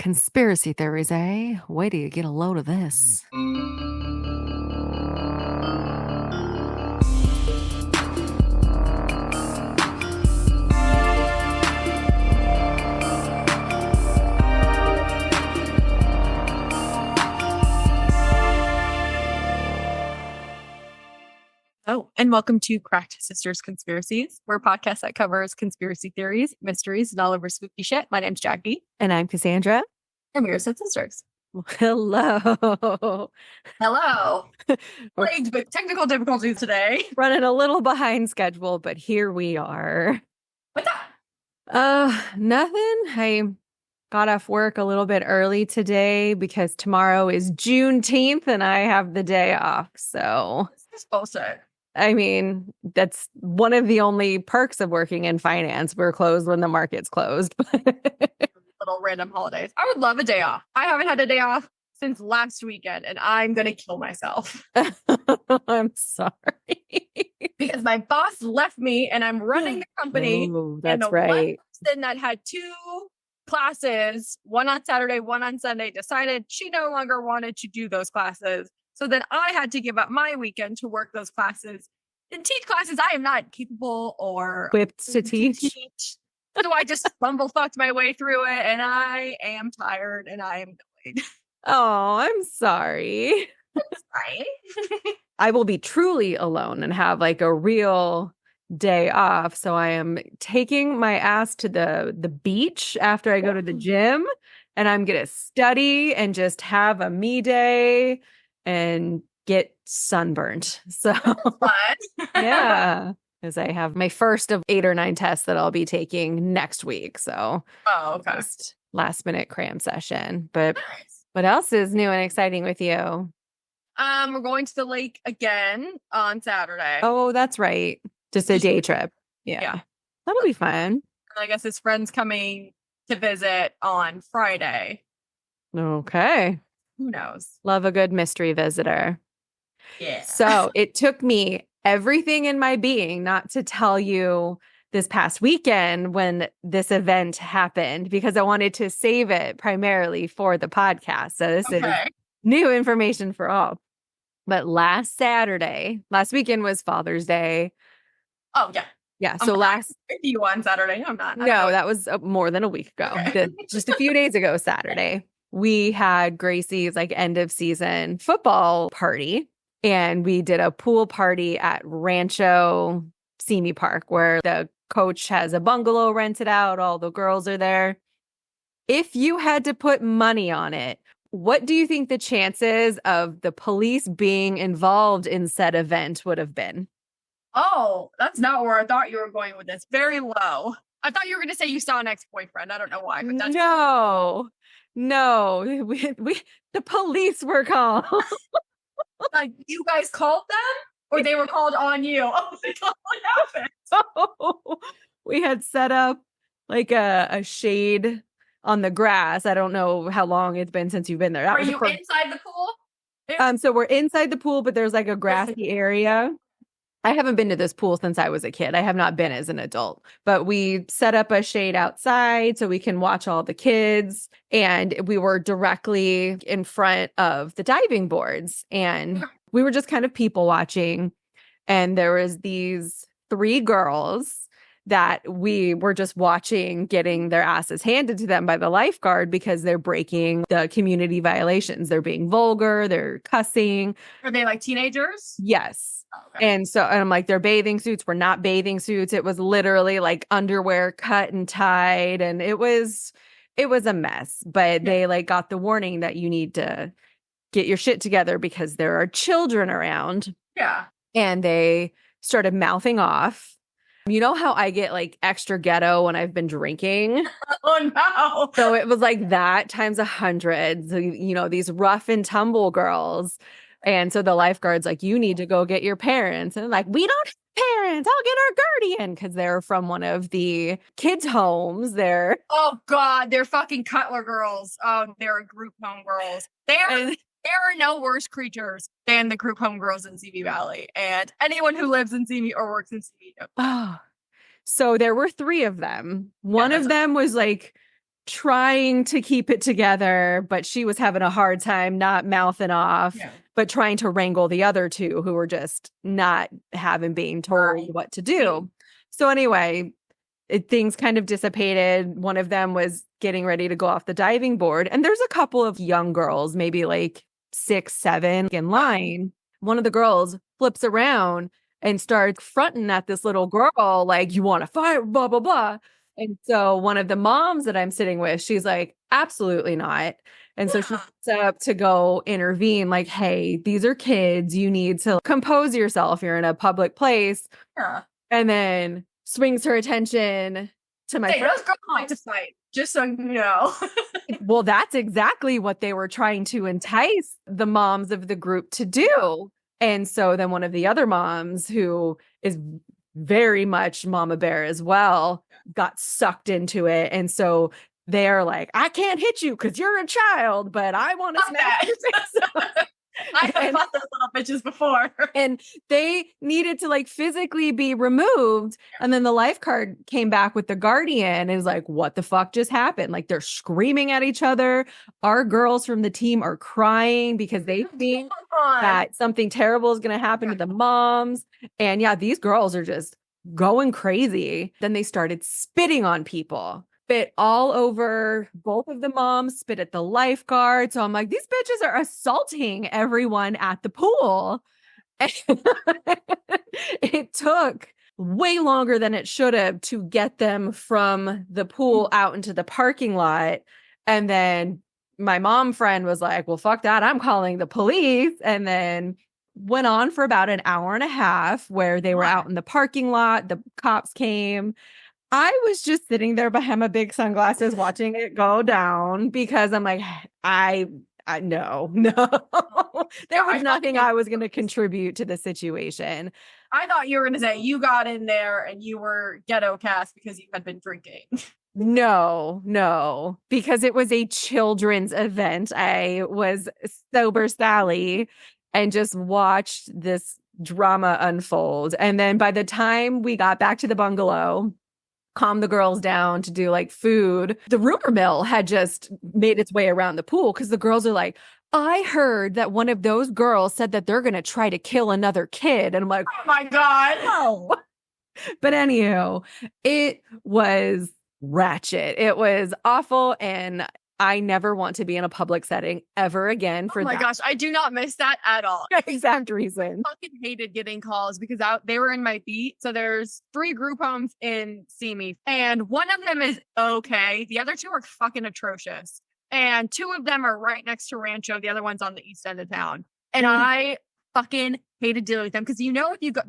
Conspiracy theories, eh? Wait till you get a load of this. Oh, and welcome to Cracked Sisters Conspiracies. We're a podcast that covers conspiracy theories, mysteries, and all over spooky shit. My name's Jackie. And I'm Cassandra. And we're said sisters. Hello. Hello. Plagued with technical difficulties today. Running a little behind schedule, but here we are. What's up? Nothing. I got off work a little bit early today because tomorrow is Juneteenth and I have the day off. So This is bullshit. I mean, that's one of the only perks of working in finance. We're closed when the market's closed. Little random holidays. I would love a day off. I haven't had a day off since last weekend, and I'm going to kill myself. I'm sorry. Because my boss left me, and I'm running the company. Oh, and that's the one right. person that had two classes, one on Saturday, one on Sunday, decided she no longer wanted to do those classes. So then I had to give up my weekend to work those classes and teach classes I am not capable or Whipped to teach. So I just bumblefucked my way through it, and I am tired and I am annoyed. Oh, I'm sorry. Right? I will be truly alone and have like a real day off. So I am taking my ass to the beach after I go to the gym, and I'm going to study and just have a me day and get sunburned. So Fun. yeah, because I have my first of 8 or 9 tests that I'll be taking next week. So Oh, okay. just last minute cram session. But Nice. what else is new and exciting with you? We're going to the lake again on Saturday. Oh, that's right. Just a day trip. Yeah. That'll be fun. And I guess his friend's coming to visit on Friday. Okay. Who knows? Love a good mystery visitor. Yeah. So it took me everything in my being not to tell you this past weekend when this event happened, because I wanted to save it primarily for the podcast. So this is new information for all. But last weekend was Father's Day. Oh, yeah. Yeah. I'm So with you on Saturday. I'm not. No, that was more than a week ago. Okay. Just a few days ago, Saturday, we had Gracie's like end of season football party, and we did a pool party at Rancho Simi Park, where the coach has a bungalow rented out. All the girls are there. If you had to put money on it, what do you think the chances of the police being involved in said event would have been? Oh, that's not where I thought you were going with this. Very low. I thought you were going to say you saw an ex-boyfriend. I don't know why, but that's No, the police were called. like you guys called them, or they were called on you. Oh, they totally happened. So we had set up like a shade on the grass. I don't know how long it's been since you've been there. Are you inside the pool? So we're inside the pool, but there's like a grassy area. I haven't been to this pool since I was a kid. I have not been as an adult, but we set up a shade outside so we can watch all the kids. And we were directly in front of the diving boards, and we were just kind of people watching. And there was these 3 girls that we were just watching getting their asses handed to them by the lifeguard because they're breaking the community violations. They're being vulgar. They're cussing. Are they like teenagers? Yes. Oh, okay. And I'm like, their bathing suits were not bathing suits. It was literally like underwear cut and tied. And it was a mess, but they like got the warning that you need to get your shit together because there are children around. Yeah. And they started mouthing off. You know how I get like extra ghetto when I've been drinking? Oh, no. So it was like that times 100. So, these rough and tumble girls. And so the lifeguard's like, you need to go get your parents. And I'm like, we don't have parents. I'll get our guardian, because they're from one of the kids' homes. Oh, God. They're fucking Cutler girls. Oh, they're group home girls. There are no worse creatures than the group home girls in CV Valley. And anyone who lives in CV or works in CV knows. So there were 3 of them. One of them was like trying to keep it together, but she was having a hard time not mouthing off, but trying to wrangle the other two who were just not being told what to do. So anyway, things kind of dissipated. One of them was getting ready to go off the diving board. And there's a couple of young girls, maybe like 6, 7 in line. One of the girls flips around and starts fronting at this little girl, like, you want to fight, blah, blah, blah. And so one of the moms that I'm sitting with, she's like, absolutely not. And so she sets up to go intervene, like, hey, these are kids. You need to compose yourself. You're in a public place. And then swings her attention to my friend. Those girls like to fight, just so you know. Well, that's exactly what they were trying to entice the moms of the group to do. And so then one of the other moms, who is very much mama bear as well, got sucked into it. And so they're like, I can't hit you because you're a child, but I want to smack your face. I have fought those little bitches before. And they needed to like physically be removed. And then the lifeguard came back with the guardian and was like, what the fuck just happened? Like, they're screaming at each other. Our girls from the team are crying because they think that something terrible is going to happen to the moms. And yeah, these girls are just going crazy. Then they started spitting on people. Spit all over both of the moms, spit at the lifeguard. So I'm like, these bitches are assaulting everyone at the pool. It took way longer than it should have to get them from the pool out into the parking lot. And then my mom friend was like, well, fuck that, I'm calling the police. And then went on for about an hour and a half where they were out in the parking lot. The cops came. I was just sitting there behind my big sunglasses watching it go down because I'm like, I no. There was nothing I was going to contribute to the situation. I thought you were going to say you got in there and you were ghetto cast because you had been drinking. No, because it was a children's event. I was sober Sally and just watched this drama unfold. And then by the time we got back to the bungalow, calm the girls down to do like food, the rumor mill had just made its way around the pool because the girls are like, I heard that one of those girls said that they're going to try to kill another kid. And I'm like, oh my God. No. But anyhow, it was ratchet. It was awful. And I never want to be in a public setting ever again for that. Oh my gosh, I do not miss that at all. Exact reason. I fucking hated getting calls because they were in my beat. So there's 3 group homes in Simi, and one of them is okay. The other 2 are fucking atrocious. And 2 of them are right next to Rancho. The other one's on the east end of town. And I fucking hated dealing with them because, you know, if you go,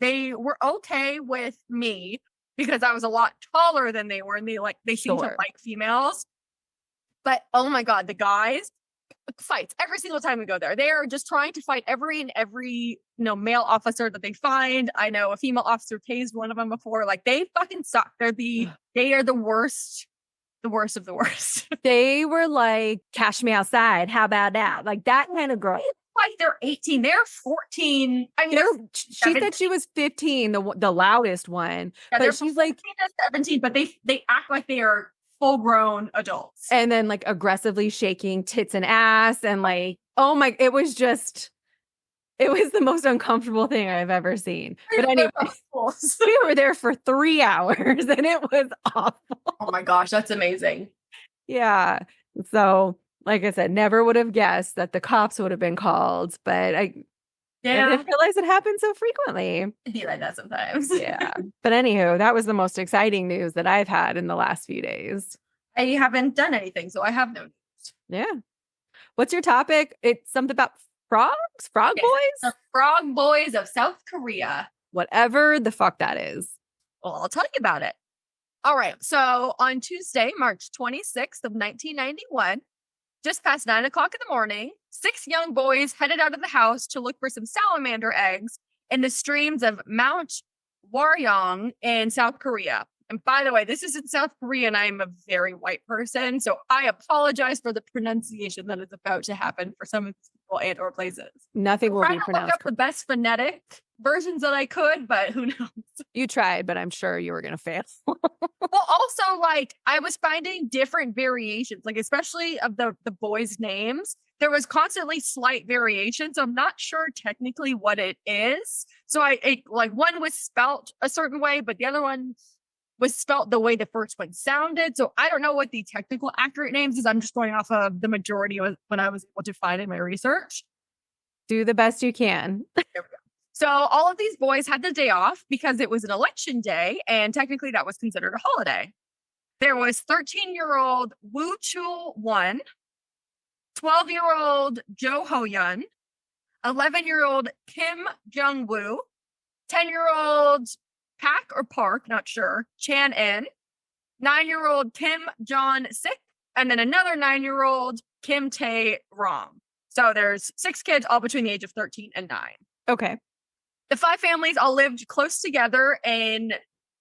they were okay with me because I was a lot taller than they were, and they seemed to like females. But oh my God, the guys fights every single time we go there. They are just trying to fight every male officer that they find. I know a female officer tased one of them before. Like, they fucking suck. They are the worst of the worst. They were like, cash me outside. How about that? Like that kind of girl. Like, they're 18, they're 14. I mean, she said she was 15, the loudest one. Yeah, but she's like 17, but they act like they are full-grown adults. And then like aggressively shaking tits and ass and like, oh my, it was the most uncomfortable thing I've ever seen. But anyway, we were there for 3 hours and it was awful. Oh my gosh, that's amazing. Yeah. So like I said, never would have guessed that the cops would have been called, but I didn't realize it happened so frequently. It'd be like that sometimes. Yeah. But anywho, that was the most exciting news that I've had in the last few days. I haven't done anything, so I have no news. Yeah. What's your topic? It's something about frogs? Frog boys? The frog boys of South Korea. Whatever the fuck that is. Well, I'll tell you about it. All right. So on Tuesday, March 26th of 1991, just past 9 o'clock in the morning, 6 young boys headed out of the house to look for some salamander eggs in the streams of Mount Waryong in South Korea. And by the way, this is in South Korea, and I'm a very white person, so I apologize for the pronunciation that is about to happen for some of these and or places. Nothing will I be tried to look pronounced. up the best phonetic versions that I could, but who knows? You tried, but I'm sure you were going to fail. Well, also, like, I was finding different variations, like, especially of the boys' names. There was constantly slight variations. So I'm not sure technically what it is. So like one was spelt a certain way, but the other one was spelt the way the first one sounded. So I don't know what the technical accurate names is. I'm just going off of the majority of what I was able to find in my research. Do the best you can. There we go. So all of these boys had the day off because it was an election day, and technically that was considered a holiday. There was 13-year-old Woo Chul Won, 12-year-old Jo Ho Yun, 11-year-old Kim Jung Woo, 10-year-old Park, not sure, Chan In, 9-year-old Kim John Sik, and then another 9-year-old Kim Tae Rong. So there's 6 kids, all between the age of 13 and 9. Okay. The 5 families all lived close together in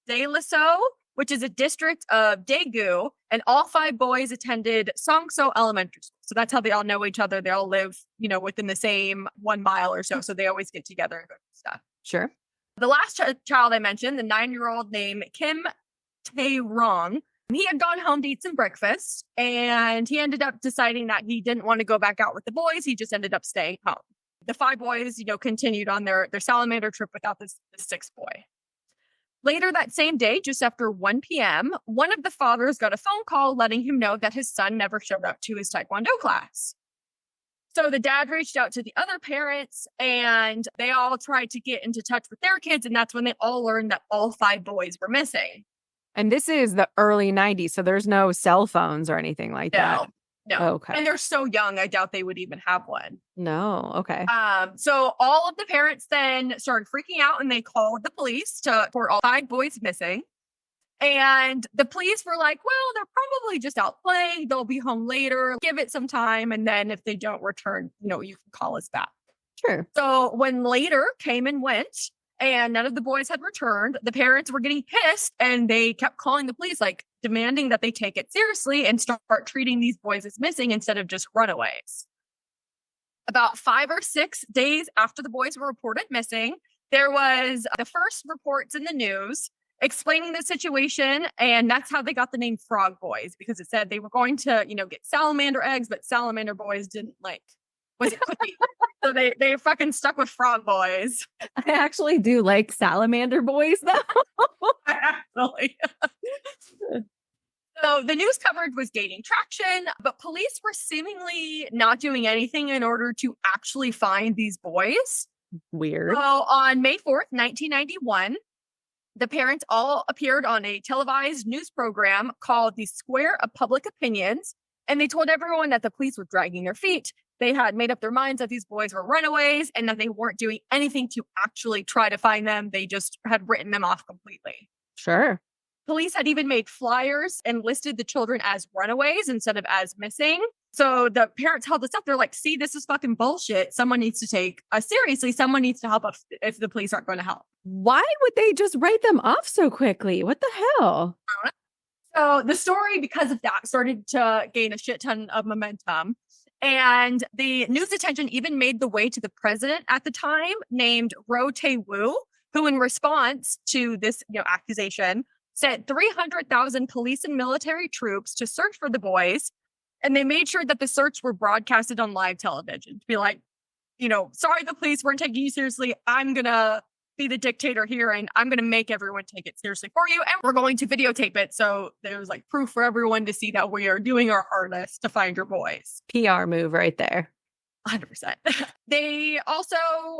Daeliseo, which is a district of Daegu, and all 5 boys attended Songso Elementary School. So that's how they all know each other. They all live, within the same 1 mile or so. So they always get together and go do stuff. Sure. The last child I mentioned, the 9-year-old named Kim Tae Rong, he had gone home to eat some breakfast, and he ended up deciding that he didn't want to go back out with the boys. He just ended up staying home. The 5 boys, continued on their salamander trip without the 6th boy. Later that same day, just after 1 p.m., one of the fathers got a phone call letting him know that his son never showed up to his Taekwondo class. So the dad reached out to the other parents, and they all tried to get into touch with their kids, and that's when they all learned that all 5 boys were missing. And this is the early 90s, so there's no cell phones or anything like that. No. Okay. And they're so young, I doubt they would even have one. No. Okay. So all of the parents then started freaking out, and they called the police for all 5 boys missing. And the police were like, well, they're probably just out playing. They'll be home later. Give it some time. And then if they don't return, you can call us back. Sure. So when later came and went and none of the boys had returned, the parents were getting pissed, and they kept calling the police, like demanding that they take it seriously and start treating these boys as missing instead of just runaways. About 5 or 6 days after the boys were reported missing, there was the first reports in the news explaining the situation, and that's how they got the name Frog Boys, because it said they were going to, get salamander eggs, but salamander boys didn't was it cookie? So they fucking stuck with Frog Boys. I actually do like salamander boys, though. Actually. So the news coverage was gaining traction, but police were seemingly not doing anything in order to actually find these boys. Weird. So on May 4th, 1991, the parents all appeared on a televised news program called The Square of Public Opinions, and they told everyone that the police were dragging their feet. They had made up their minds that these boys were runaways and that they weren't doing anything to actually try to find them. They just had written them off completely. Sure. Police had even made flyers and listed the children as runaways instead of as missing. So the parents held this up. They're like, see, this is fucking bullshit. Someone needs to take us seriously. Someone needs to help us if the police aren't going to help. Why would they just write them off so quickly? What the hell? So the story, because of that, started to gain a shit ton of momentum. And the news attention even made the way to the president at the time, named Roh Tae-woo, who in response to this accusation sent 300,000 police and military troops to search for the boys. And they made sure that the search were broadcasted on live television to be like, sorry, the police weren't taking you seriously. I'm going to be the dictator here, and I'm going to make everyone take it seriously for you. And we're going to videotape it. So there's proof for everyone to see that we are doing our hardest to find your boys. PR move right there. 100%. They also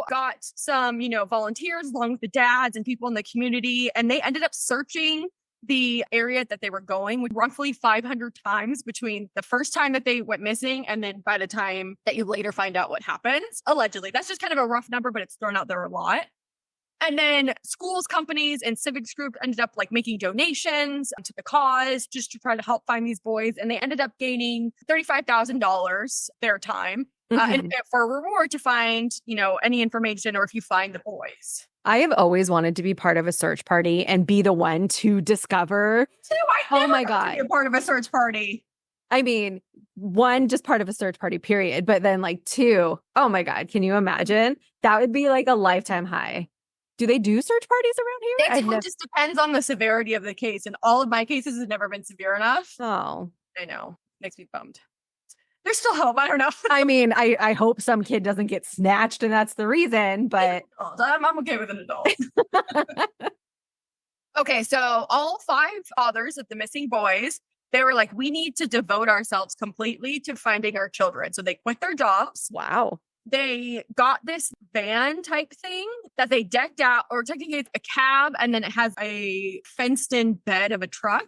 got some, volunteers along with the dads and people in the community, and they ended up searching the area that they were going with roughly 500 times between the first time that they went missing and then by the time that you later find out what happens. Allegedly. That's just kind of a rough number, but it's thrown out there a lot. And then schools, companies, and civics groups ended up making donations to the cause just to try to help find these boys. And they ended up gaining $35,000 their time and for a reward to find, any information or if you find the boys. I have always wanted to be part of a search party and be the one to discover. I oh my God. To be a part of a search party. I mean, one, just part of a search party, period. But then, like, two, oh my God, can you imagine? That would be like a lifetime high. Do they do search parties around here? It totally just depends on the severity of the case. And all of my cases have never been severe enough. Oh, I know. Makes me bummed. There's still hope. I don't know. I mean, I hope some kid doesn't get snatched and that's the reason, but I'm okay with an adult. Okay, so all 5 fathers of the missing boys, they were like, we need to devote ourselves completely to finding our children. So they quit their jobs. wow. They got this van type thing that they decked out, or technically it's a cab, and then it has a fenced in bed of a truck.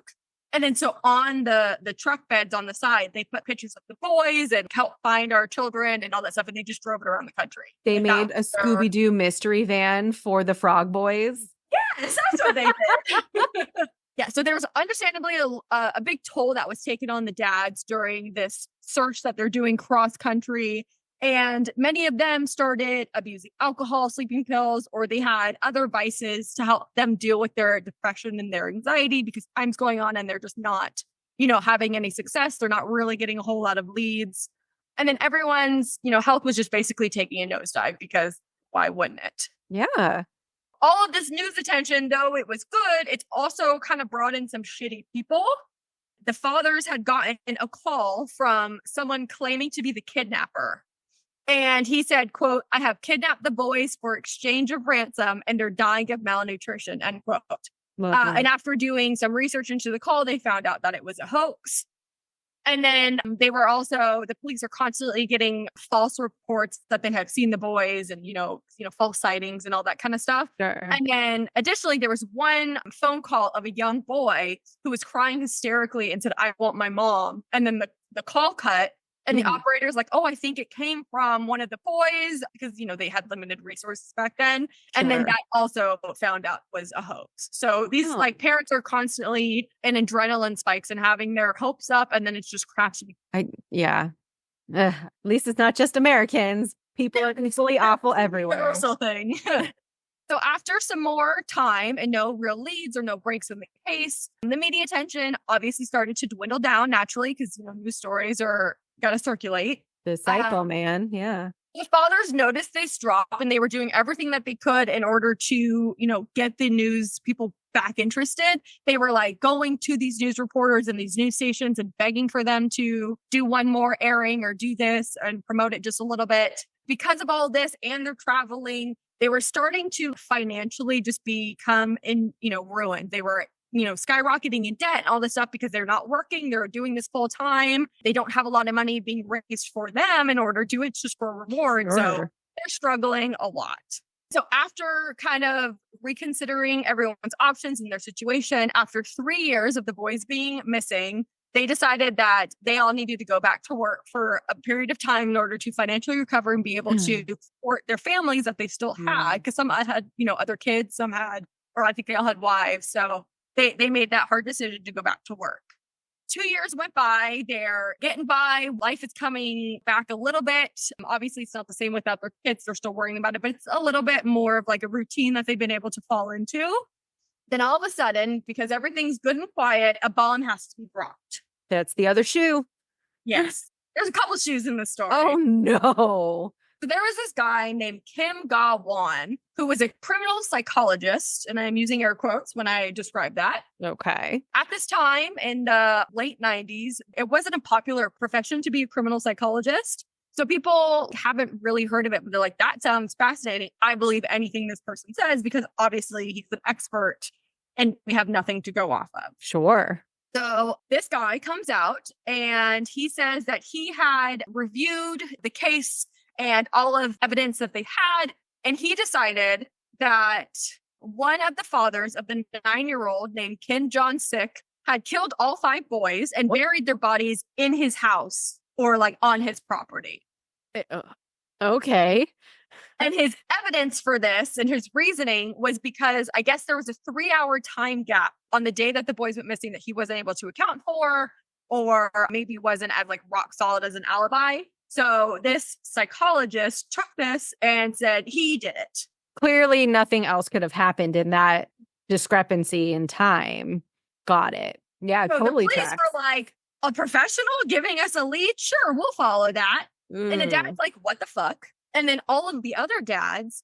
And then so on the truck beds on the side, they put pictures of the boys and help find our children and all that stuff. And they just drove it around the country. They made a Scooby-Doo mystery van for the Frog Boys. Yes, that's what they did. Yeah, so there was understandably a big toll that was taken on the dads during this search that they're doing cross country. And many of them started abusing alcohol, sleeping pills, or they had other vices to help them deal with their depression and their anxiety because time's going on and they're just not, having any success. They're not really getting a whole lot of leads. And then everyone's, health was just basically taking a nosedive because why wouldn't it? Yeah. All of this news attention, though it was good, it's also kind of brought in some shitty people. The fathers had gotten a call from someone claiming to be the kidnapper. And he said, quote, I have kidnapped the boys for exchange of ransom and they're dying of malnutrition, end quote. And after doing some research into the call, they found out that it was a hoax. And then the police are constantly getting false reports that they have seen the boys and, false sightings and all that kind of stuff. Sure. And then additionally, there was one phone call of a young boy who was crying hysterically and said, I want my mom. And then the call cut. And the operator's like, oh, I think it came from one of the boys because, they had limited resources back then. Sure. And then that also found out was a hoax. So these parents are constantly in adrenaline spikes and having their hopes up and then it's just crashing. Yeah. At least it's not just Americans. People are equally awful everywhere. Universal thing. So after some more time and no real leads or no breaks in the case, the media attention obviously started to dwindle down naturally because, news stories are got to circulate. Disciple, man. Yeah. The fathers noticed this drop and they were doing everything that they could in order to, get the news people back interested. They were like going to these news reporters and these news stations and begging for them to do one more airing or do this and promote it just a little bit. Because of all this and they're traveling, they were starting to financially just become ruined. They were skyrocketing in debt, all this stuff because they're not working. They're doing this full time. They don't have a lot of money being raised for them in order to do it just for a reward. Sure. So they're struggling a lot. So after kind of reconsidering everyone's options and their situation, after 3 years of the boys being missing, they decided that they all needed to go back to work for a period of time in order to financially recover and be able to support their families that they still had. Because some had, other kids, some had, or I think they all had wives. So they made that hard decision to go back to work. 2 years went by. They're getting by. Life is coming back a little bit. Obviously, it's not the same without their kids. They're still worrying about it, but it's a little bit more of like a routine that they've been able to fall into. Then all of a sudden, because everything's good and quiet, a bomb has to be dropped. That's the other shoe. Yes. There's a couple shoes in the story. Oh, no. So there was this guy named Kim Ga-won, who was a criminal psychologist, and I'm using air quotes when I describe that. Okay. At this time in the late 90s, it wasn't a popular profession to be a criminal psychologist. So people haven't really heard of it, but they're like, that sounds fascinating. I believe anything this person says because obviously he's an expert and we have nothing to go off of. Sure. So this guy comes out and he says that he had reviewed the case and all of evidence that they had. And he decided that one of the fathers of the 9-year-old named Kim Jong-sik had killed all 5 boys and buried their bodies in his house or like on his property. Okay. And his evidence for this and his reasoning was because I guess there was a 3-hour time gap on the day that the boys went missing that he wasn't able to account for, or maybe wasn't as like rock solid as an alibi. So this psychologist took this and said he did it. Clearly nothing else could have happened in that discrepancy in time. Got it. Yeah, so totally. The police were like, a professional giving us a lead? Sure, we'll follow that. And the dad's like, what the fuck? And then all of the other dads,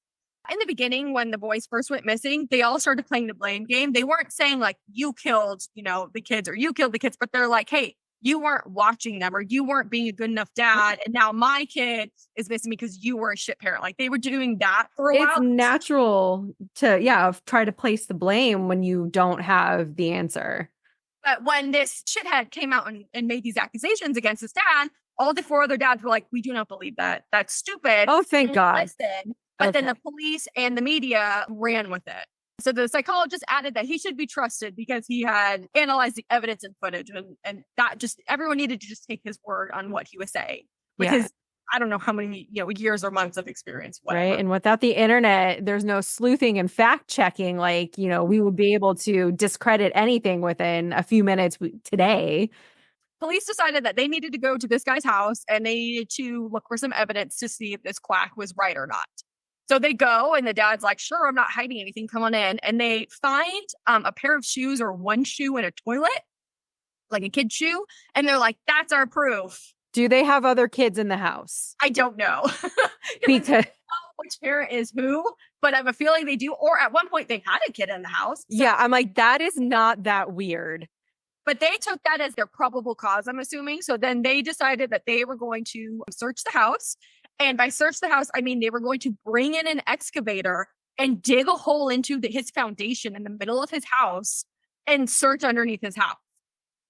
in the beginning, when the boys first went missing, they all started playing the blame game. They weren't saying like, you killed, the kids or you killed the kids, but they're like, hey, you weren't watching them or you weren't being a good enough dad. And now my kid is missing because you were a shit parent. Like they were doing that for a while. It's natural to, try to place the blame when you don't have the answer. But when this shithead came out and made these accusations against his dad, all the 4 other dads were like, we do not believe that. That's stupid. Oh, thank God. Listen. But then the police and the media ran with it. So the psychologist added that he should be trusted because he had analyzed the evidence and footage. And that just, everyone needed to just take his word on what he was saying. Because I don't know how many, years or months of experience. Whatever. Right. And without the internet, there's no sleuthing and fact checking. Like, we would be able to discredit anything within a few minutes today. Police decided that they needed to go to this guy's house and they needed to look for some evidence to see if this quack was right or not. So they go and the dad's like, sure, I'm not hiding anything. Come on in. And they find a pair of shoes or one shoe in a toilet, like a kid's shoe. And they're like, that's our proof. Do they have other kids in the house? I don't know. Because I don't know which parent is who, but I have a feeling they do. Or at one point they had a kid in the house. So, I'm like, that is not that weird. But they took that as their probable cause, I'm assuming. So then they decided that they were going to search the house. And by search the house, I mean they were going to bring in an excavator and dig a hole into his foundation in the middle of his house and search underneath his house.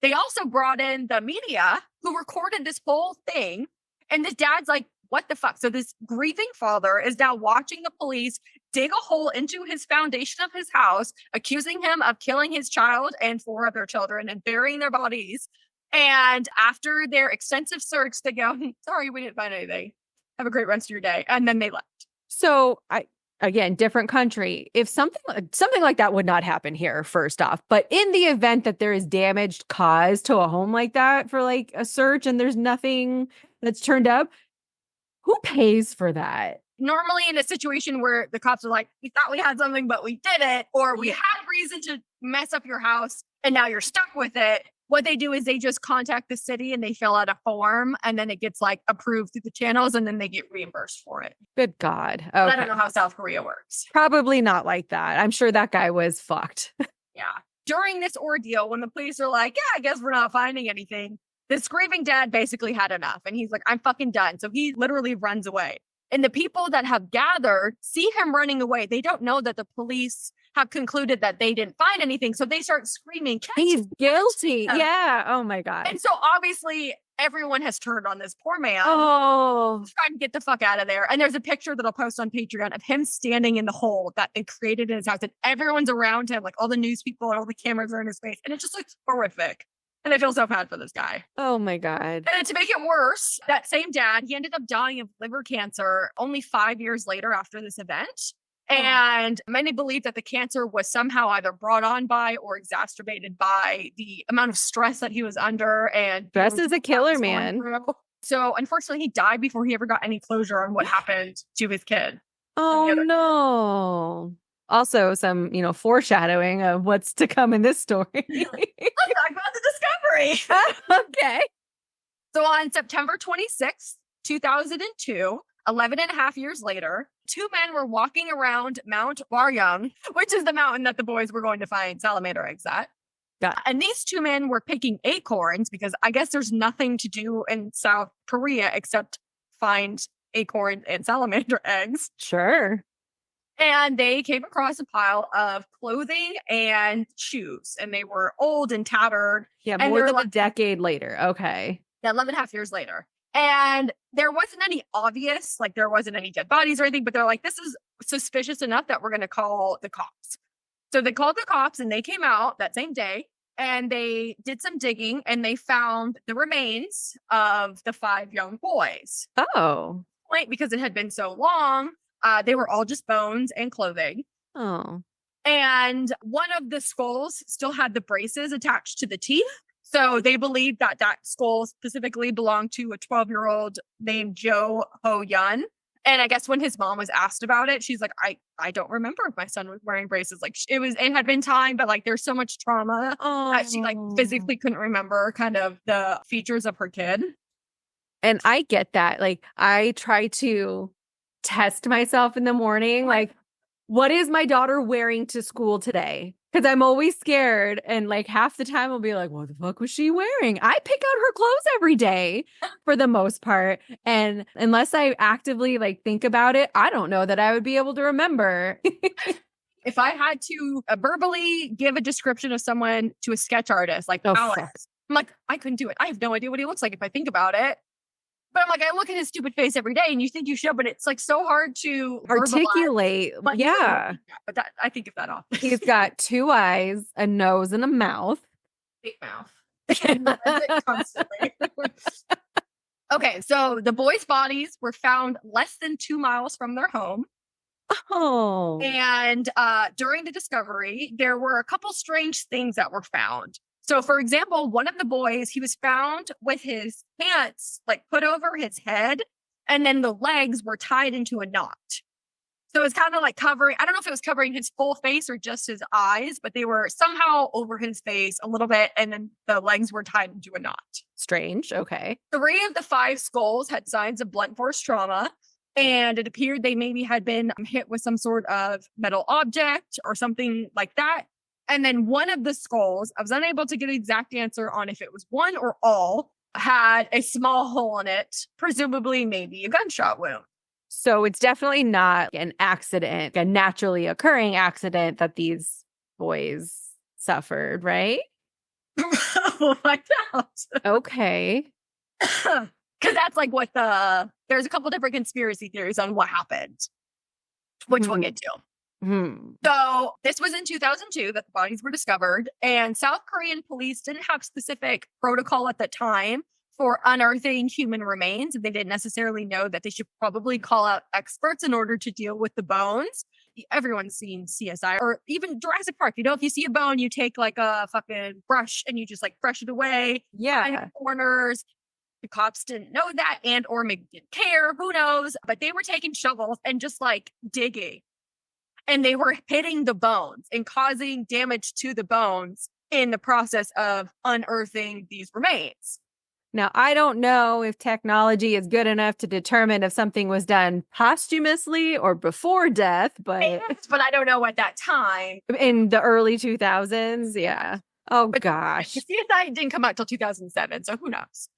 They also brought in the media who recorded this whole thing. And the dad's like, what the fuck? So this grieving father is now watching the police dig a hole into his foundation of his house, accusing him of killing his child and 4 other children and burying their bodies. And after their extensive search, they go, sorry, we didn't find anything. Have a great rest of your day. And then they left. So again, different country. If something like that would not happen here, first off, but in the event that there is damage caused to a home like that for like a search and there's nothing that's turned up, who pays for that? Normally in a situation where the cops are like, we thought we had something, but we didn't, or we had reason to mess up your house and now you're stuck with it. What they do is they just contact the city and they fill out a form and then it gets like approved through the channels and then they get reimbursed for it. Good God. Okay. But I don't know how South Korea works. Probably not like that. I'm sure that guy was fucked. Yeah. During this ordeal, when the police are like, yeah, I guess we're not finding anything, this grieving dad basically had enough. And he's like, I'm fucking done. So he literally runs away. And the people that have gathered see him running away. They don't know that the police have concluded that they didn't find anything. So they start screaming, he's guilty. Yeah. Oh my God. And so obviously everyone has turned on this poor man. Oh, Trying to get the fuck out of there. And there's a picture that I'll post on Patreon of him standing in the hole that they created in his house. And everyone's around him, like all the news people and all the cameras are in his face. And it just looks horrific. And I feel so bad for this guy. Oh my God. And to make it worse, that same dad, he ended up dying of liver cancer only 5 years later after this event. And many believe that the cancer was somehow either brought on by or exacerbated by the amount of stress that he was under. And stress is a killer, man. So unfortunately, he died before he ever got any closure on what happened to his kid. Oh no. Also, some, foreshadowing of what's to come in this story. Let's talk about the discovery. Okay. So on September 26th, 2002, 11 and a half years later, 2 men were walking around Mount Waryung, which is the mountain that the boys were going to find salamander eggs at. And these 2 men were picking acorns because I guess there's nothing to do in South Korea except find acorn and salamander eggs. Sure. And they came across a pile of clothing and shoes, and they were old and tattered. Yeah, more than a decade later. Okay. Yeah, 11 and a half years later. And there wasn't any obvious, like there wasn't any dead bodies or anything, but they're like, this is suspicious enough that we're going to call the cops. So they called the cops and they came out that same day and they did some digging and they found the remains of the 5 young boys. Oh. Right, because it had been so long. They were all just bones and clothing. Oh. And one of the skulls still had the braces attached to the teeth. So they believed that that skull specifically belonged to a 12-year-old named Jo Ho Yun. And I guess when his mom was asked about it, she's like, I don't remember if my son was wearing braces. Like it had been time, but like there's so much trauma that she like physically couldn't remember kind of the features of her kid. And I get that. Like I try to test myself in the morning. Like, what is my daughter wearing to school today? Because I'm always scared. And like half the time I'll be like, what the fuck was she wearing? I pick out her clothes every day for the most part. And unless I actively like think about it, I don't know that I would be able to remember. If I had to verbally give a description of someone to a sketch artist, like Alex, I'm like, I couldn't do it. I have no idea what he looks like if I think about it. But I'm like, I look at his stupid face every day and you think you should, but it's like so hard to articulate. Yeah. But that I think of that often. He's got 2 eyes, a nose, and a mouth. Big mouth. Constantly. Okay, so the boys' bodies were found less than 2 miles from their home. Oh. And during the discovery, there were a couple strange things that were found. So, for example, one of the boys, he was found with his pants like put over his head, and then the legs were tied into a knot. So it's kind of like covering, I don't know if it was covering his full face or just his eyes, but they were somehow over his face a little bit, and then the legs were tied into a knot. Strange. Okay. 3 of the 5 skulls had signs of blunt force trauma, and it appeared they maybe had been hit with some sort of metal object or something like that. And then one of the skulls, I was unable to get an exact answer on if it was one or all, had a small hole in it, presumably maybe a gunshot wound. So it's definitely not an accident, a naturally occurring accident that these boys suffered, right? We'll find out. Okay. Because that's like what there's a couple different conspiracy theories on what happened, which we'll get to. So this was in 2002 that the bodies were discovered, and South Korean police didn't have specific protocol at the time for unearthing human remains. They didn't necessarily know that they should probably call out experts in order to deal with the bones. Everyone's seen CSI or even Jurassic Park. You know, if you see a bone, you take like a fucking brush and you just like brush it away. Yeah. Corners. The cops didn't know that and or maybe didn't care. Who knows? But they were taking shovels and just like digging. And they were hitting the bones and causing damage to the bones in the process of unearthing these remains. Now, I don't know if technology is good enough to determine if something was done posthumously or before death, but I don't know at that time. In the early 2000s, yeah. Oh, gosh. CSI didn't come out till 2007, so who knows?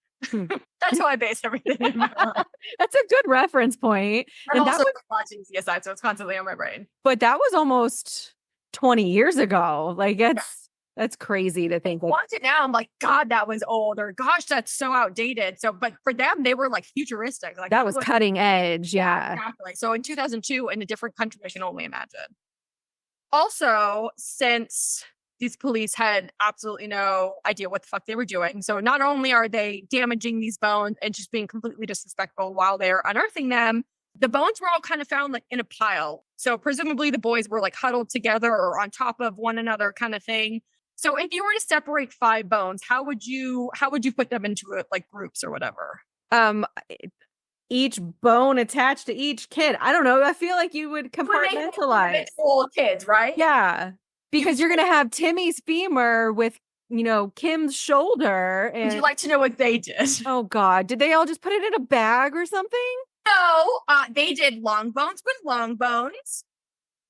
That's how I base everything in my life. That's a good reference point. I'm also watching CSI, so it's constantly on my brain. But that was almost 20 years ago. Like, that's crazy to think. Watch it now, I'm like, God, that was old, or gosh, that's so outdated. So, but for them, they were like futuristic. Like that was cutting edge. Yeah. Exactly. So in 2002, in a different country, I can only imagine. Also, since these police had absolutely no idea what the fuck they were doing. So not only are they damaging these bones and just being completely disrespectful while they're unearthing them, the bones were all kind of found like in a pile. So presumably the boys were like huddled together or on top of one another kind of thing. So if you were to separate 5 bones, how would you put them into like groups or whatever? Each bone attached to each kid. I don't know. I feel like you would compartmentalize. All kids, right? Yeah. Because you're going to have Timmy's femur with, Kim's shoulder. And would you like to know what they did? Oh, God. Did they all just put it in a bag or something? No, they did long bones with long bones,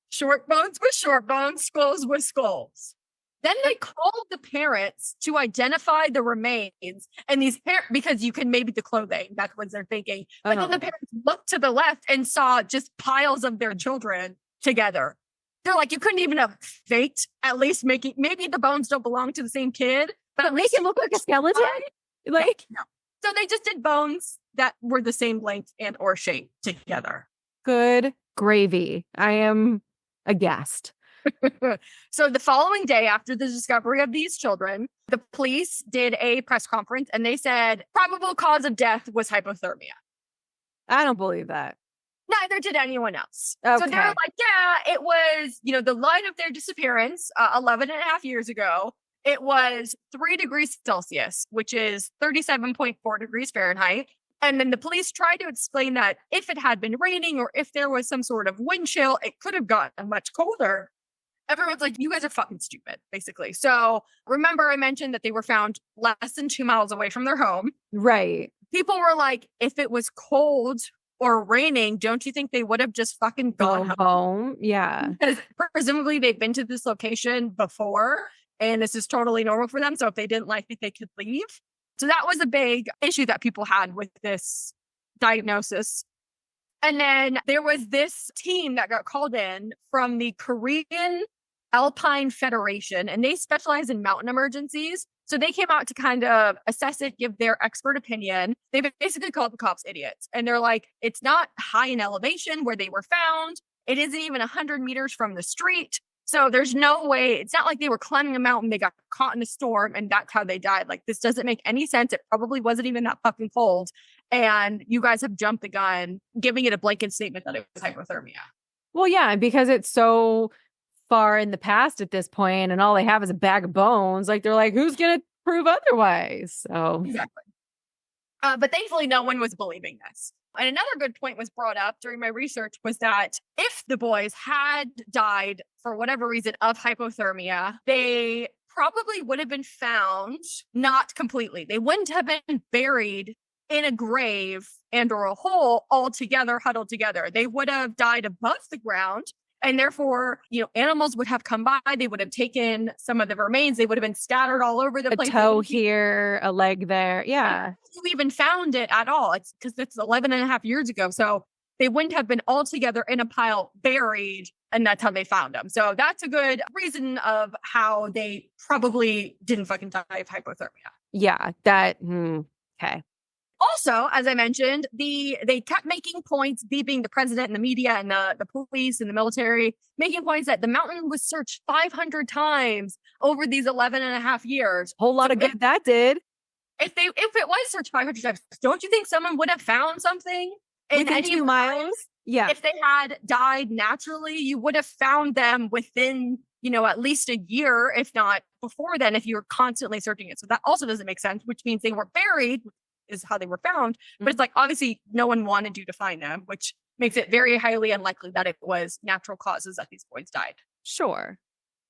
short bones with short bones, skulls with skulls. Then they called the parents to identify the remains. And these parents, because you can maybe the clothing, that's what they're thinking. But then the parents looked to the left and saw just piles of their children together. They're like, you couldn't even have faked, at least maybe the bones don't belong to the same kid, but make it look like a skeleton. Like, no. So they just did bones that were the same length and or shape together. Good gravy. I am aghast. So the following day after the discovery of these children, the police did a press conference and they said probable cause of death was hypothermia. I don't believe that. Neither did anyone else. Okay. So they're like, yeah, it was, the line of their disappearance 11 and a half years ago. It was 3 degrees Celsius, which is 37.4 degrees Fahrenheit. And then the police tried to explain that if it had been raining or if there was some sort of wind chill, it could have gotten much colder. Everyone's like, you guys are fucking stupid, basically. So remember, I mentioned that they were found less than 2 miles away from their home. Right. People were like, if it was cold or raining, don't you think they would have just fucking gone home? Yeah. Because presumably they've been to this location before and this is totally normal for them. So if they didn't like it, they could leave. So that was a big issue that people had with this diagnosis. And then there was this team that got called in from the Korean Alpine Federation, and they specialize in mountain emergencies. So they came out to kind of assess it, give their expert opinion. They basically called the cops idiots. And they're like, it's not high in elevation where they were found. It isn't even 100 meters from the street. So there's no way. It's not like they were climbing a mountain, they got caught in a storm, and that's how they died. Like, this doesn't make any sense. It probably wasn't even that fucking cold. And you guys have jumped the gun, giving it a blanket statement that it was hypothermia. Well, yeah, because it's so far in the past at this point, and all they have is a bag of bones. Like, they're like, who's going to prove otherwise? So exactly. But thankfully, no one was believing this. And another good point was brought up during my research was that if the boys had died for whatever reason of hypothermia, they probably would have been found not completely. They wouldn't have been buried in a grave and or a hole all together, huddled together. They would have died above the ground. And therefore, animals would have come by. They would have taken some of the remains. They would have been scattered all over the place. A toe here, a leg there. Yeah. We even found it at all. It's because it's 11 and a half years ago. So they wouldn't have been all together in a pile buried. And that's how they found them. So that's a good reason of how they probably didn't fucking die of hypothermia. Yeah. Okay. Also, as I mentioned, they kept making points, being the president and the media and the police and the military, making points that the mountain was searched 500 times over these 11 and a half years. Whole lot of good that did. If it was searched 500 times, don't you think someone would have found something? Within 2 miles? Yeah. If they had died naturally, you would have found them within, at least a year, if not before then, if you were constantly searching it. So that also doesn't make sense, which means they were buried, is how they were found. But it's like, obviously no one wanted you to find them, which makes it very highly unlikely that it was natural causes that these boys died. Sure.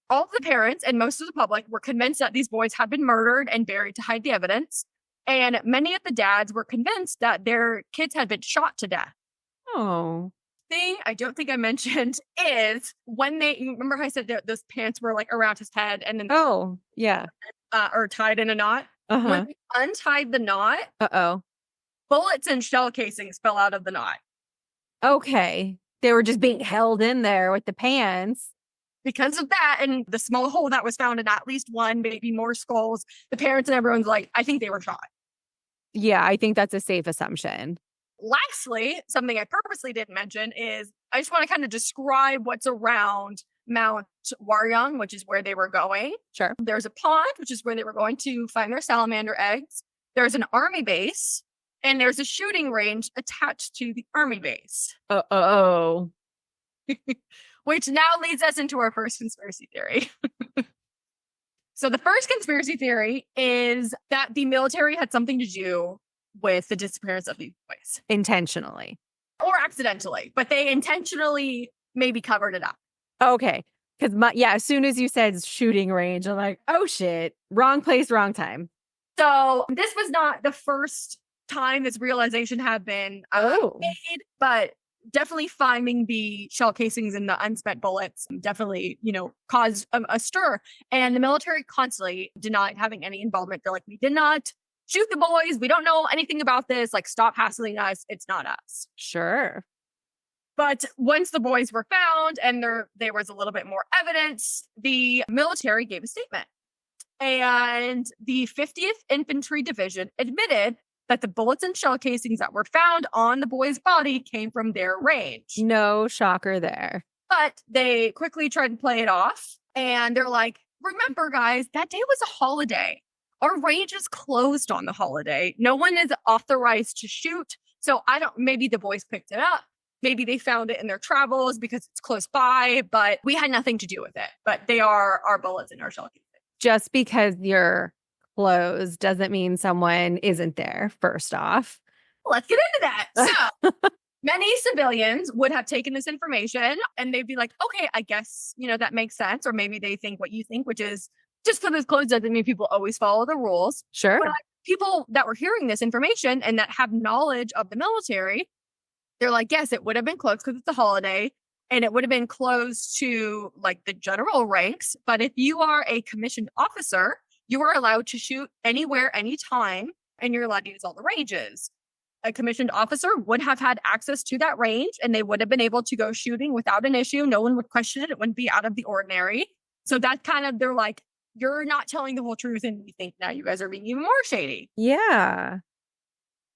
All of the parents and most of the public were convinced that these boys had been murdered and buried to hide the evidence. And many of the dads were convinced that their kids had been shot to death. Oh. Thing I don't think I mentioned is when remember how I said that those pants were like around his head and then or tied in a knot. When they untied the knot, bullets and shell casings fell out of the knot. Okay. They were just being held in there with the pants. Because of that and the small hole that was found in at least one, maybe more skulls, the parents and everyone's like, I think they were shot. Yeah, I think that's a safe assumption. Lastly, something I purposely didn't mention is I just want to kind of describe what's around Mount Waryong, which is where they were going. Sure. There's a pond, which is where they were going to find their salamander eggs. There's an army base, and there's a shooting range attached to the army base. Oh. Which now leads us into our first conspiracy theory. So the first conspiracy theory is that the military had something to do with the disappearance of these boys. Intentionally. Or accidentally, but they intentionally maybe covered it up. Okay. Because as soon as you said shooting range, I'm like, oh shit, wrong place, wrong time. So this was not the first time this realization had been made, but definitely finding the shell casings and the unspent bullets definitely, caused a stir. And the military constantly denied having any involvement. They're like, we did not shoot the boys. We don't know anything about this. Like, stop hassling us. It's not us. Sure. But once the boys were found and there was a little bit more evidence, the military gave a statement. And the 50th Infantry Division admitted that the bullets and shell casings that were found on the boy's body came from their range. No shocker there. But they quickly tried to play it off. And they're like, remember, guys, that day was a holiday. Our range is closed on the holiday. No one is authorized to shoot. So maybe the boys picked it up. Maybe they found it in their travels because it's close by, but we had nothing to do with it. But they are our bullets and our shell casings. Just because you're closed doesn't mean someone isn't there, first off. Let's get into that. So many civilians would have taken this information and they'd be like, okay, I guess, that makes sense. Or maybe they think what you think, which is just because it's closed doesn't mean people always follow the rules. Sure. But people that were hearing this information and that have knowledge of the military, they're like, yes, it would have been closed because it's a holiday and it would have been closed to like the general ranks. But if you are a commissioned officer, you are allowed to shoot anywhere, anytime, and you're allowed to use all the ranges. A commissioned officer would have had access to that range and they would have been able to go shooting without an issue. No one would question it. It wouldn't be out of the ordinary. So that's kind of, they're like, you're not telling the whole truth. And we think now you guys are being even more shady. Yeah.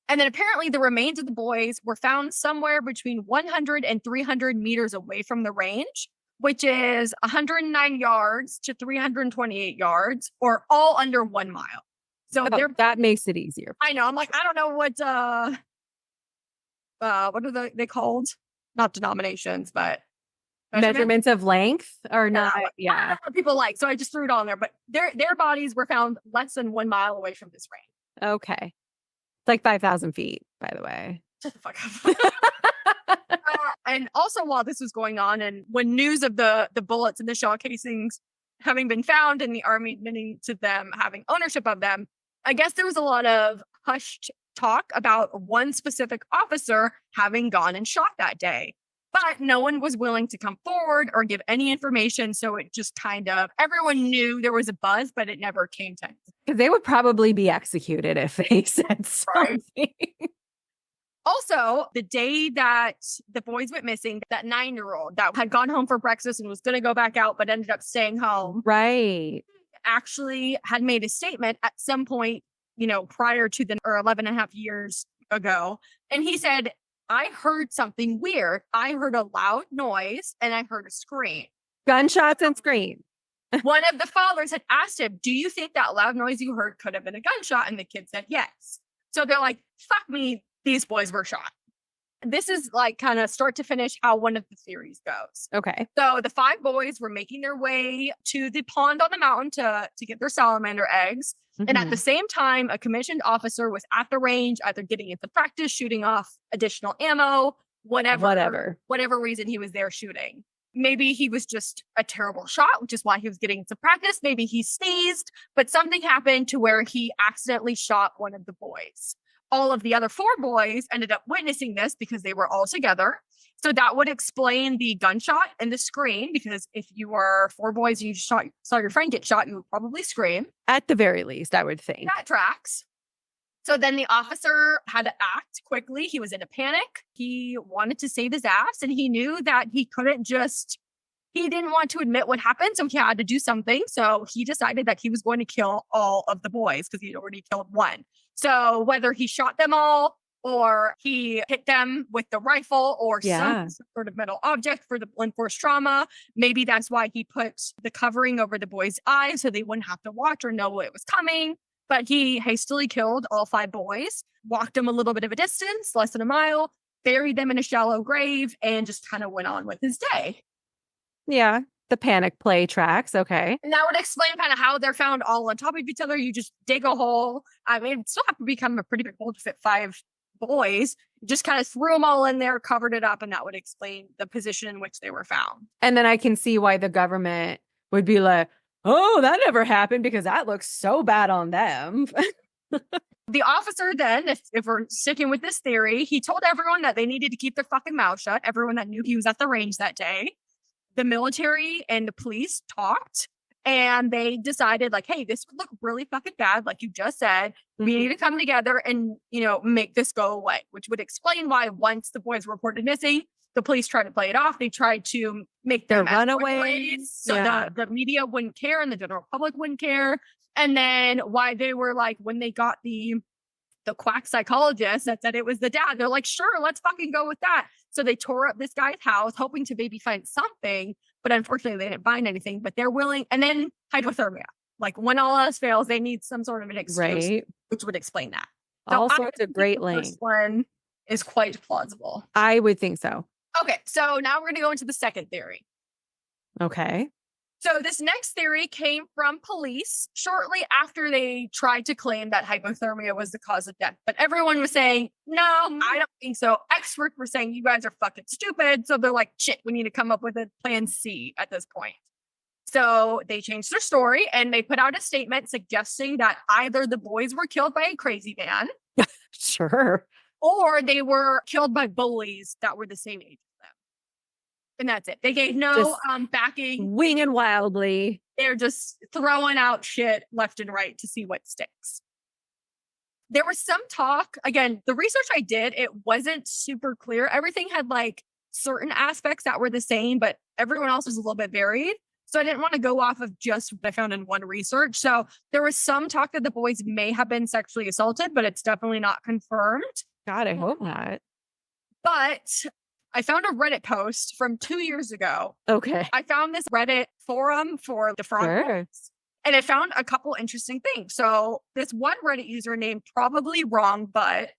And then apparently the remains of the boys were found somewhere between 100 and 300 meters away from the range, which is 109 yards to 328 yards, or all under 1 mile. So that makes it easier. I know. I'm like, I don't know what are they called? Not denominations, but measurements of length or not. Yeah. What people like. So I just threw it on there, but their bodies were found less than 1 mile away from this range. Okay. It's like 5,000 feet, by the way. Shut the fuck up. And also while this was going on and when news of the bullets and the shell casings having been found and the army admitting to them having ownership of them, I guess there was a lot of hushed talk about one specific officer having gone and shot that day. But no one was willing to come forward or give any information. So it just kind of, everyone knew there was a buzz, but it never came to. Because they would probably be executed if they said something. Right. Also, the day that the boys went missing, that 9-year-old that had gone home for breakfast and was going to go back out, but ended up staying home. Right. Actually had made a statement at some point, prior to 11 and a half years ago. And he said, I heard something weird. I heard a loud noise and I heard a scream. Gunshots and screams. One of the fathers had asked him, do you think that loud noise you heard could have been a gunshot? And the kid said yes. So they're like, fuck me, these boys were shot. This is like kind of start to finish how one of the theories goes. Okay. So the 5 boys were making their way to the pond on the mountain to get their salamander eggs. Mm-hmm. And at the same time, a commissioned officer was at the range, either getting into practice, shooting off additional ammo, whatever reason he was there shooting. Maybe he was just a terrible shot, which is why he was getting into practice. Maybe he sneezed, but something happened to where he accidentally shot one of the boys. All of the other 4 boys ended up witnessing this because they were all together. So that would explain the gunshot and the scream, because if you were 4 boys and you saw your friend get shot, you would probably scream. At the very least, I would think. That tracks. So then the officer had to act quickly. He was in a panic. He wanted to save his ass, and he knew that he didn't want to admit what happened, so he had to do something. So he decided that he was going to kill all of the boys because he'd already killed one. So whether he shot them all or he hit them with the rifle or some sort of metal object for the blunt force trauma, maybe that's why he put the covering over the boys' eyes so they wouldn't have to watch or know what was coming. But he hastily killed all 5 boys, walked them a little bit of a distance, less than a mile, buried them in a shallow grave, and just kind of went on with his day. Yeah. The panic play tracks. Okay. And that would explain kind of how they're found all on top of each other. You just dig a hole. I mean, it still have to be kind of a pretty big hole to fit 5 boys. Just kind of threw them all in there, covered it up, and that would explain the position in which they were found. And then I can see why the government would be like, oh, that never happened because that looks so bad on them. The officer then, if we're sticking with this theory, he told everyone that they needed to keep their fucking mouth shut. Everyone that knew he was at the range that day. The military and the police talked, and they decided like, hey, this would look really fucking bad. Like you just said, we need to come together and, make this go away, which would explain why once the boys were reported missing, the police tried to play it off. They tried to make their runaways. So the media wouldn't care and the general public wouldn't care. And then why they were like, when they got the quack psychologist that said it was the dad, they're like, sure, let's fucking go with that. So they tore up this guy's house, hoping to maybe find something, but unfortunately they didn't find anything, but they're willing. And then hypothermia, like when all else fails, they need some sort of an excuse, right, which would explain that. So all sorts of great links. This one is quite plausible. I would think so. Okay. So now we're going to go into the second theory. Okay. So this next theory came from police shortly after they tried to claim that hypothermia was the cause of death. But everyone was saying, no, I don't think so. Experts were saying, you guys are fucking stupid. So they're like, shit, we need to come up with a plan C at this point. So they changed their story and they put out a statement suggesting that either the boys were killed by a crazy man. Sure. Or they were killed by bullies that were the same age as them. And that's it. They gave no backing. Winging wildly. They're just throwing out shit left and right to see what sticks. There was some talk. Again, the research I did, it wasn't super clear. Everything had like certain aspects that were the same, but everyone else was a little bit varied. So I didn't want to go off of just what I found in one research. So there was some talk that the boys may have been sexually assaulted, but it's definitely not confirmed. God, I hope not. But I found a Reddit post from 2 years ago. Okay. I found this Reddit forum for the frog boys, and I found a couple interesting things. So this one Reddit user named Probably Wrong, but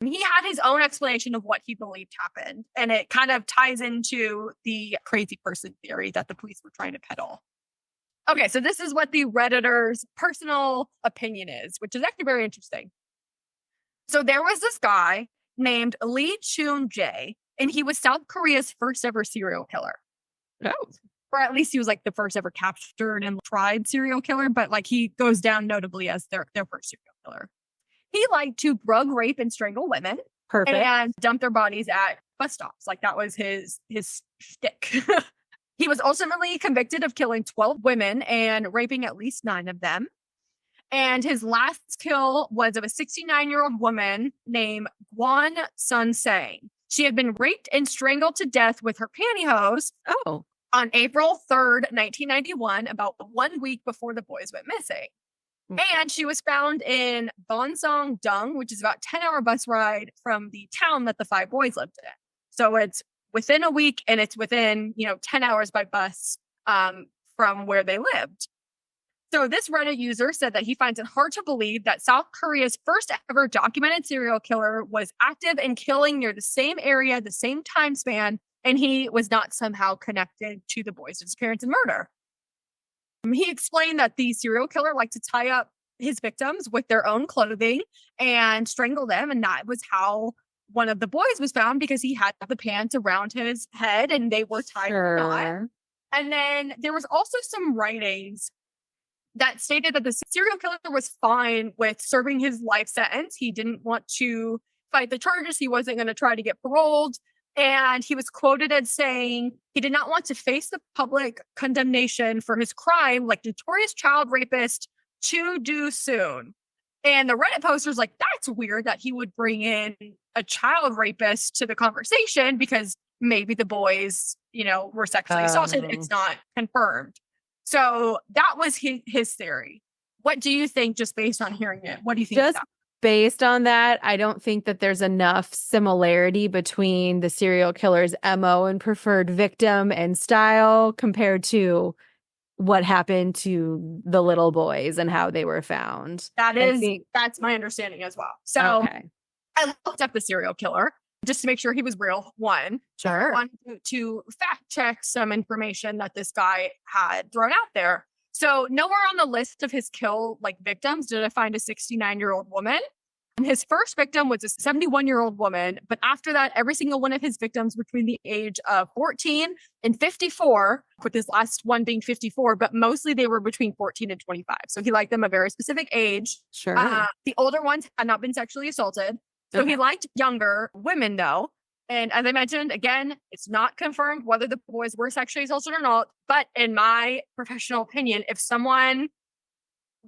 he had his own explanation of what he believed happened. And it kind of ties into the crazy person theory that the police were trying to peddle. Okay, so this is what the Redditor's personal opinion is, which is actually very interesting. So there was this guy named Lee Chun-jae, and he was South Korea's first ever serial killer. Oh. Or at least he was like the first ever captured and tried serial killer, but like he goes down notably as their first serial killer. He liked to drug, rape, and strangle women. Perfect. And dump their bodies at bus stops. Like that was his shtick. He was ultimately convicted of killing 12 women and raping at least 9 of them. And his last kill was of a 69-year-old woman named Gwon Sun-sang. She had been raped and strangled to death with her pantyhose on April 3rd, 1991, about 1 week before the boys went missing. And she was found in Bonsong-dong, which is about a 10-hour bus ride from the town that the 5 boys lived in. So it's within a week and it's within, 10 hours by bus from where they lived. So this Reddit user said that he finds it hard to believe that South Korea's first ever documented serial killer was active and killing near the same area, the same time span, and he was not somehow connected to the boys' disappearance and murder. He explained that the serial killer liked to tie up his victims with their own clothing and strangle them. And that was how one of the boys was found, because he had the pants around his head and they were tied in a knot. And then there was also some writings that stated that the serial killer was fine with serving his life sentence. He didn't want to fight the charges. He wasn't going to try to get paroled. And he was quoted as saying he did not want to face the public condemnation for his crime like notorious child rapist to do soon. And the Reddit poster's like, that's weird that he would bring in a child rapist to the conversation because maybe the boys, were sexually assaulted. It's not confirmed. So that was his theory. What do you think, just based on hearing it? What do you think? Just based on that, I don't think that there's enough similarity between the serial killer's MO and preferred victim and style compared to what happened to the little boys and how they were found. That's my understanding as well. So I looked up the serial killer just to make sure he was real. Sure. I wanted to fact check some information that this guy had thrown out there. So nowhere on the list of his kill victims did I find a 69-year-old woman. And his first victim was a 71-year-old woman. But after that, every single one of his victims between the age of 14 and 54, with this last one being 54, but mostly they were between 14 and 25. So he liked them a very specific age. Sure. The older ones had not been sexually assaulted. So he liked younger women, though. And as I mentioned, again, it's not confirmed whether the boys were sexually assaulted or not. But in my professional opinion, if someone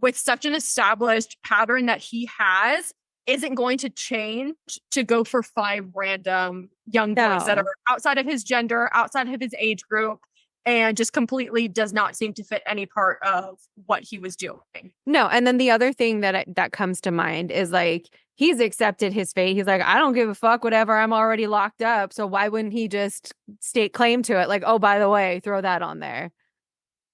with such an established pattern that he has isn't going to change to go for 5 random young boys that are outside of his gender, outside of his age group, and just completely does not seem to fit any part of what he was doing. No. And then the other thing that comes to mind is he's accepted his fate. He's like, I don't give a fuck, whatever. I'm already locked up. So why wouldn't he just state claim to it? Oh, by the way, throw that on there.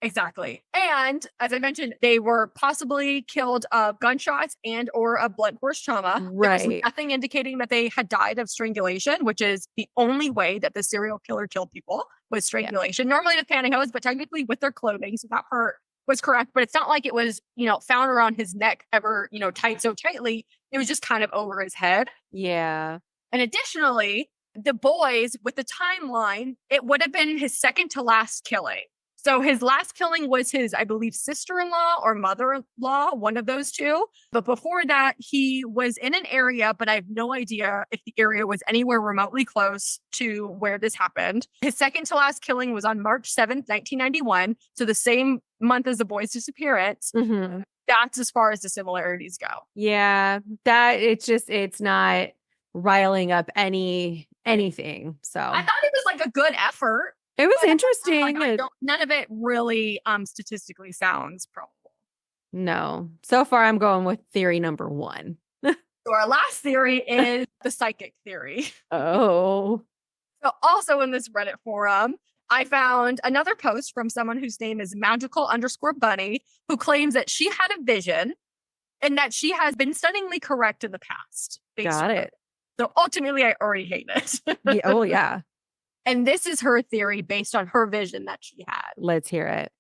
Exactly. And as I mentioned, they were possibly killed of gunshots and or a blunt force trauma. Right. There was nothing indicating that they had died of strangulation, which is the only way that the serial killer killed people. with strangulation. Normally with pantyhose, but technically with their clothing. So that part was correct. But it's not like it was, found around his neck ever, tied so tightly. It was just kind of over his head. Yeah. And additionally, the boys, with the timeline, it would have been his second to last killing. So his last killing was his, I believe, sister-in-law or mother-in-law, one of those two. But before that, he was in an area, but I have no idea if the area was anywhere remotely close to where this happened. His second to last killing was on March 7th, 1991. So the same month as the boy's disappearance. Mm-hmm. That's as far as the similarities go. Yeah, it's not riling up anything. So I thought it was like a good effort. It was interesting. None of it really statistically sounds probable. No. So far, I'm going with theory number 1. So our last theory is the psychic theory. Oh. So also in this Reddit forum, I found another post from someone whose name is magical_bunny, who claims that she had a vision and that she has been stunningly correct in the past. Got it. So ultimately, I already hate it. Yeah, oh, yeah. And this is her theory based on her vision that she had. Let's hear it.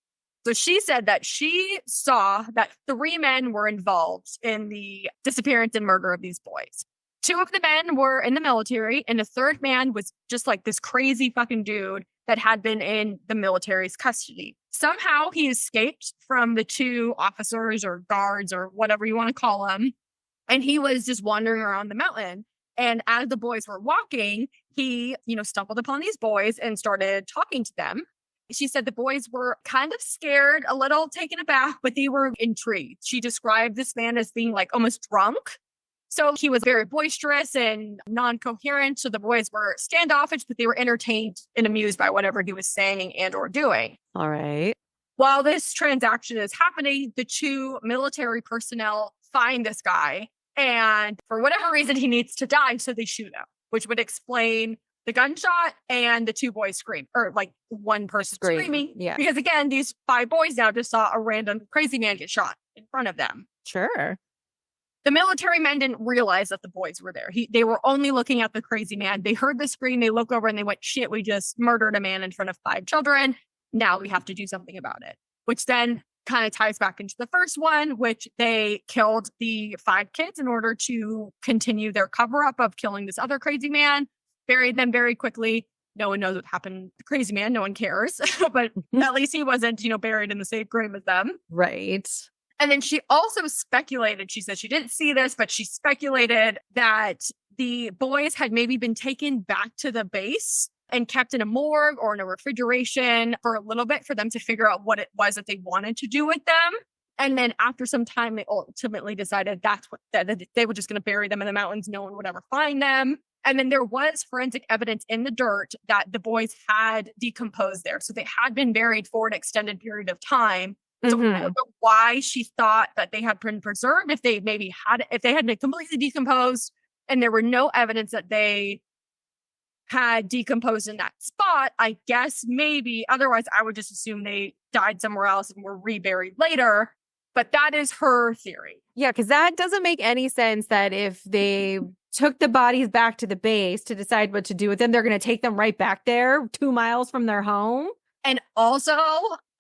So she said that she saw that 3 men were involved in the disappearance and murder of these boys. 2 of the men were in the military, and the 3rd man was just like this crazy fucking dude that had been in the military's custody. Somehow he escaped from the 2 officers or guards or whatever you want to call them. And he was just wandering around the mountain. And as the boys were walking, he, stumbled upon these boys and started talking to them. She said the boys were kind of scared, a little taken aback, but they were intrigued. She described this man as being like almost drunk. So he was very boisterous and non-coherent. So the boys were standoffish, but they were entertained and amused by whatever he was saying and or doing. All right. While this transaction is happening, the 2 military personnel find this guy. And for whatever reason, he needs to die. So they shoot him, which would explain the gunshot and the 2 boys scream, or like one person screaming. Yeah. Because again, these 5 boys now just saw a random crazy man get shot in front of them. Sure. The military men didn't realize that the boys were there. They were only looking at the crazy man. They heard the scream. They look over and they went, shit, we just murdered a man in front of 5 children. Now we have to do something about it, which then kind of ties back into the first one, which they killed the 5 kids in order to continue their cover up of killing this other crazy man, buried them very quickly. No one knows what happened to the crazy man. No one cares, but at least he wasn't, buried in the same grave as them. Right. And then she also speculated, she said she didn't see this, but she speculated that the boys had maybe been taken back to the base and kept in a morgue or in a refrigeration for a little bit for them to figure out what it was that they wanted to do with them. And then after some time, they ultimately decided that they were just going to bury them in the mountains. No one would ever find them. And then there was forensic evidence in the dirt that the boys had decomposed there. So they had been buried for an extended period of time. So I don't know why she thought that they had been preserved, if they had been completely decomposed and there were no evidence that they had decomposed in that spot. I guess maybe, otherwise I would just assume they died somewhere else and were reburied later. But that is her theory. Yeah, because that doesn't make any sense that if they took the bodies back to the base to decide what to do with them, they're going to take them right back there 2 miles from their home. And also,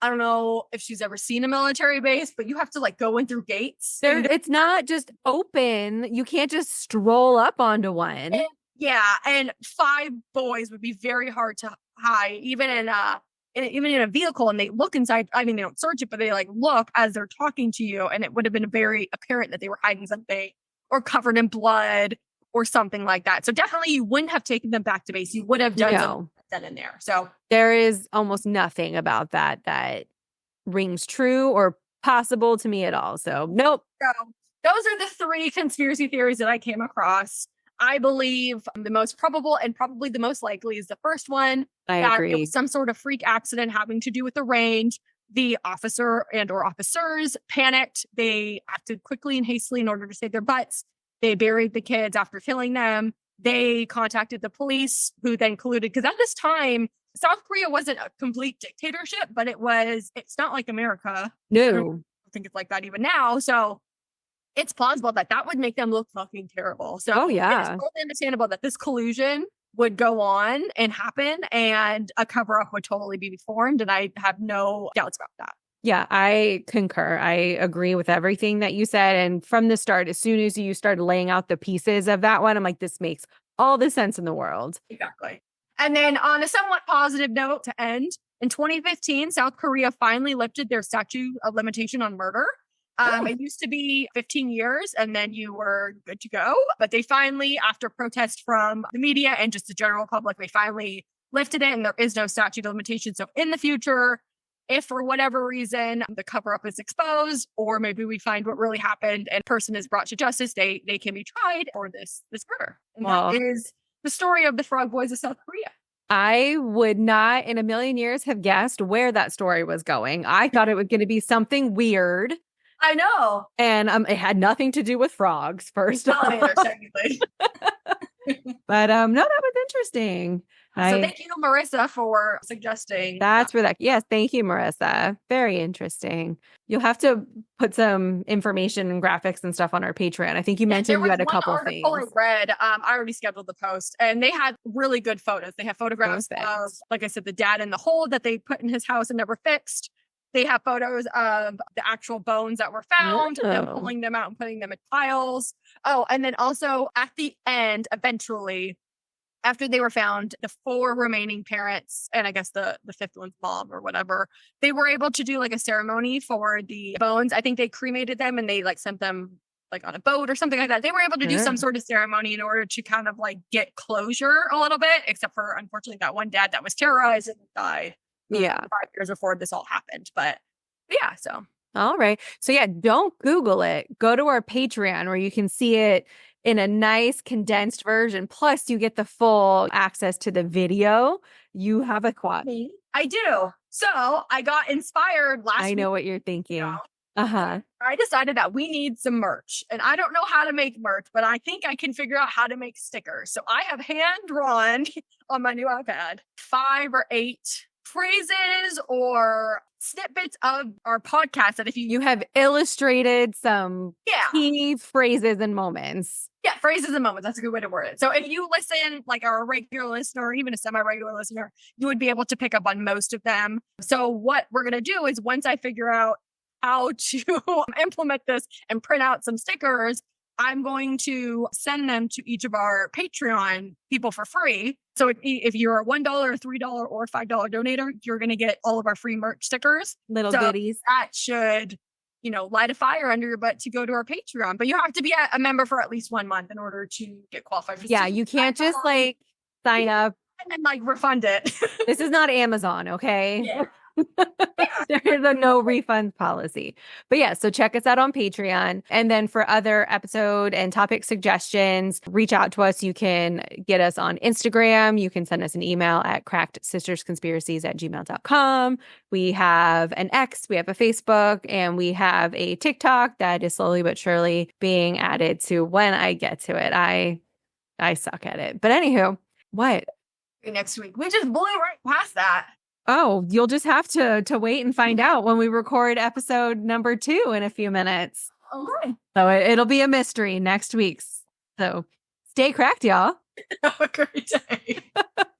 I don't know if she's ever seen a military base, but you have to go in through gates. It's not just open. You can't just stroll up onto one. And 5 boys would be very hard to hide, even in a vehicle. And they look inside. I mean, they don't search it, but they look as they're talking to you. And it would have been very apparent that they were hiding something or covered in blood or something like that. So definitely you wouldn't have taken them back to base. You would have done something in there. So there is almost nothing about that rings true or possible to me at all. So nope. So those are the 3 conspiracy theories that I came across. I believe the most probable and probably the most likely is the first one. I agree. It was some sort of freak accident having to do with the range. The officer and or officers panicked. They acted quickly and hastily in order to save their butts. They buried the kids after killing them. They contacted the police, who then colluded. Because at this time, South Korea wasn't a complete dictatorship, but it's not like America. No. I don't think it's like that even now. So it's plausible that would make them look fucking terrible. So yeah, it's totally understandable that this collusion would go on and happen, and a cover up would totally be formed. And I have no doubts about that. Yeah, I concur. I agree with everything that you said. And from the start, as soon as you started laying out the pieces of that one, I'm like, this makes all the sense in the world. Exactly. And then on a somewhat positive note to end, in 2015, South Korea finally lifted their statute of limitation on murder. It used to be 15 years and then you were good to go. But they finally, after protest from the media and just the general public, they finally lifted it and there is no statute of limitation. So in the future, if for whatever reason the cover up is exposed, or maybe we find what really happened and person is brought to justice, they can be tried for this murder. And that is the story of the Frog Boys of South Korea. I would not in a million years have guessed where that story was going. I thought it was going to be something weird. I know. And it had nothing to do with frogs, first of all. Technically. But no, that was interesting. So thank you, Marissa, for suggesting. That's for that. Yes, thank you, Marissa. Very interesting. You'll have to put some information and graphics and stuff on our Patreon. I think you mentioned you had a couple things. I read. I already scheduled the post, and they had really good photos. They have photographs of, like I said, the dad in the hole that they put in his house and never fixed. They have photos of the actual bones that were found, them pulling them out and putting them in piles. Oh, and then also at the end, eventually, after they were found, the 4 remaining parents, and I guess the 5th one's mom or whatever, they were able to do like a ceremony for the bones. I think they cremated them and they like sent them like on a boat or something like that. They were able to do some sort of ceremony in order to kind of like get closure a little bit, except for unfortunately that one dad that was terrorized and died. 5 years before this all happened. But yeah, so. All right. So yeah, don't Google it. Go to our Patreon where you can see it in a nice condensed version. Plus you get the full access to the video. You have a quad. I do. So I got inspired last week. I know what you're thinking. I decided that we need some merch, and I don't know how to make merch, but I think I can figure out how to make stickers. So I have hand drawn on my new iPad 5 or 8 phrases or snippets of our podcast that if you have illustrated some key phrases and moments. Yeah, phrases and moments. That's a good way to word it. So if you listen, like are a regular listener or even a semi-regular listener, you would be able to pick up on most of them. So what we're going to do is once I figure out how to implement this and print out some stickers, I'm going to send them to each of our Patreon people for free. So if you're a $1, $3, or $5 donator, you're going to get all of our free merch stickers. Little goodies. That should, light a fire under your butt to go to our Patreon. But you have to be a member for at least 1 month in order to get qualified. Yeah, you can't just sign up and then refund it. This is not Amazon, okay? Yeah. There's a no refund policy. But yeah, so check us out on Patreon. And then for other episode and topic suggestions, reach out to us. You can get us on Instagram. You can send us an email at crackedsistersconspiracies@gmail.com. We have an X, we have a Facebook, and we have a TikTok that is slowly but surely being added to when I get to it. I suck at it. But anywho, what? Next week. We just blew right past that. Oh, you'll just have to wait and find out when we record episode number 2 in a few minutes. Okay. So it'll be a mystery next week. So stay cracked, y'all. Have a great day.